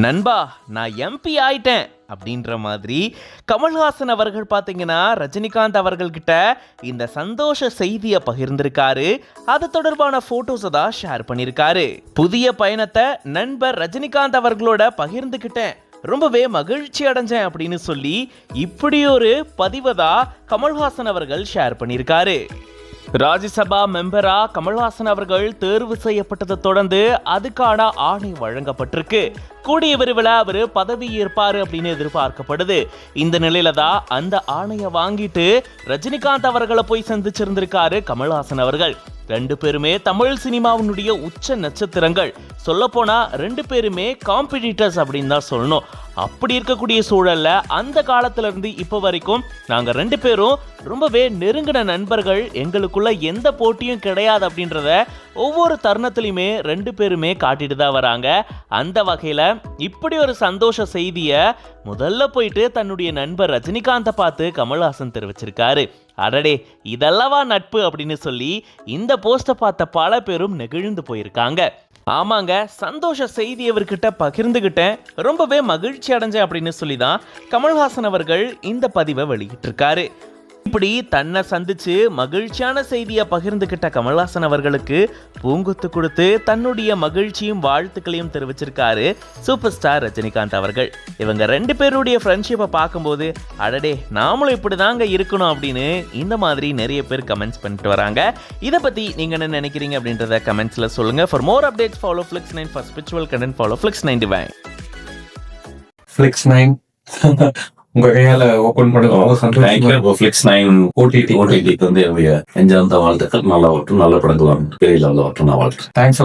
நண்பா நான் எம்பி ஆயிட்டேன் அப்படின்ற மாதிரி கமல்ஹாசன் அவர்கள் பார்த்தீங்கன்னா ரஜினிகாந்த் அவர்கள்கிட்ட இந்த சந்தோஷ செய்தியை பகிர்ந்திருக்காரு. அது தொடர்பான போட்டோஸை தான் ஷேர் பண்ணியிருக்காரு. புதிய பயணத்தை நண்பர் ரஜினிகாந்த் அவர்களோட பகிர்ந்துக்கிட்டேன், ரொம்பவே மகிழ்ச்சி அடைஞ்சேன் அப்படின்னு சொல்லி இப்படி ஒரு பதிவை தான் கமல்ஹாசன் அவர்கள் ஷேர் பண்ணியிருக்காரு. ராஜ்யசபா மெம்பரா கமல்ஹாசன் அவர்கள் தேர்வு செய்யப்பட்டதை தொடர்ந்து அதுக்கான ஆணை வழங்கப்பட்டிருக்கு. கூடிய விரைவில் அவர் பதவி ஏற்பாரு அப்படின்னு எதிர்பார்க்கப்படுது. இந்த நிலையில தான் அந்த ஆணையை வாங்கிட்டு ரஜினிகாந்த் அவர்களை போய் சந்திச்சிருந்திருக்காரு கமல்ஹாசன் அவர்கள். ரெண்டு பேருமே தமிழ் சினிமாவினுடைய உச்ச நட்சத்திரங்கள். சொல்ல போனா ரெண்டு பேருமே காம்படிட்டர்ஸ் அப்படின்னு தான் சொல்லணும். அப்படி இருக்கக்கூடிய சூழல்ல அந்த காலத்துல இருந்து இப்ப வரைக்கும் நாங்க ரெண்டு பேரும் ரொம்பவே நெருங்கின நண்பர்கள், எங்களுக்குள்ள எந்த போட்டியும் கிடையாது அப்படின்றத ஒவ்வொரு தருணத்திலையுமே ரெண்டு பேருமே காட்டிட்டு தான் வராங்க. அந்த வகையில இப்படி ஒரு சந்தோஷ செய்திய முதல்ல போயிட்டு தன்னுடைய நண்பர் ரஜினிகாந்தை பார்த்து கமல்ஹாசன் தெரிவிச்சிருக்காரு. அடடே இதெல்லவா நட்பு அப்படின்னு சொல்லி இந்த போஸ்டை பார்த்த பல பேரும் நெகிழ்ந்து போயிருக்காங்க. ஆமாங்க, சந்தோஷ செய்தி அவர்கிட்ட பகிர்ந்துகிட்டேன், ரொம்பவே மகிழ்ச்சி அடைஞ்சேன் அப்படின்னு சொல்லி தான் கமல்ஹாசன் அவர்கள் இந்த பதிவை வெளியிட்டிருக்காரு. இப்படி தன்னை சந்திச்சு மகிழ்ச்சியான செய்தியை பகிர்ந்துகிட்ட கமல்ஹாசன் அவர்களுக்கு பூங்குத்து கொடுத்து தன்னுடைய மகிழ்ச்சியும் வாழ்த்துக்களையும் தெரிவிச்சிருக்காரு சூப்பர் ஸ்டார் ரஜினிகாந்த் அவர்கள். இவங்க ரெண்டு பேருடைய ஃப்ரெண்ட்ஷிப்பை பார்க்கும்போது அடடே நாமளும் இப்படி தாங்க இருக்கணும் அப்படின்னு இந்த மாதிரி நிறைய பேர் கமெண்ட்ஸ் பண்ணிட்டு வராங்க. இதை பத்தி நீங்க என்ன நினைக்கிறீங்க அப்படின்றத கமெண்ட்ஸ்ல சொல்லுங்க. For more updates follow Flix9. For spiritual content follow Flix9 Divine. Flix9 உங்க கையால ஓபன் பண்ணுங்க. Flix9 OTT வந்து எஞ்சாந்த வாழ்த்துக்கள். நல்லா வரட்டும், நல்ல படங்கள் வரட்டும், பெரிய லெவலில் வரட்டும். நான் வாழ்த்துறேன். தேங்க்ஸ்.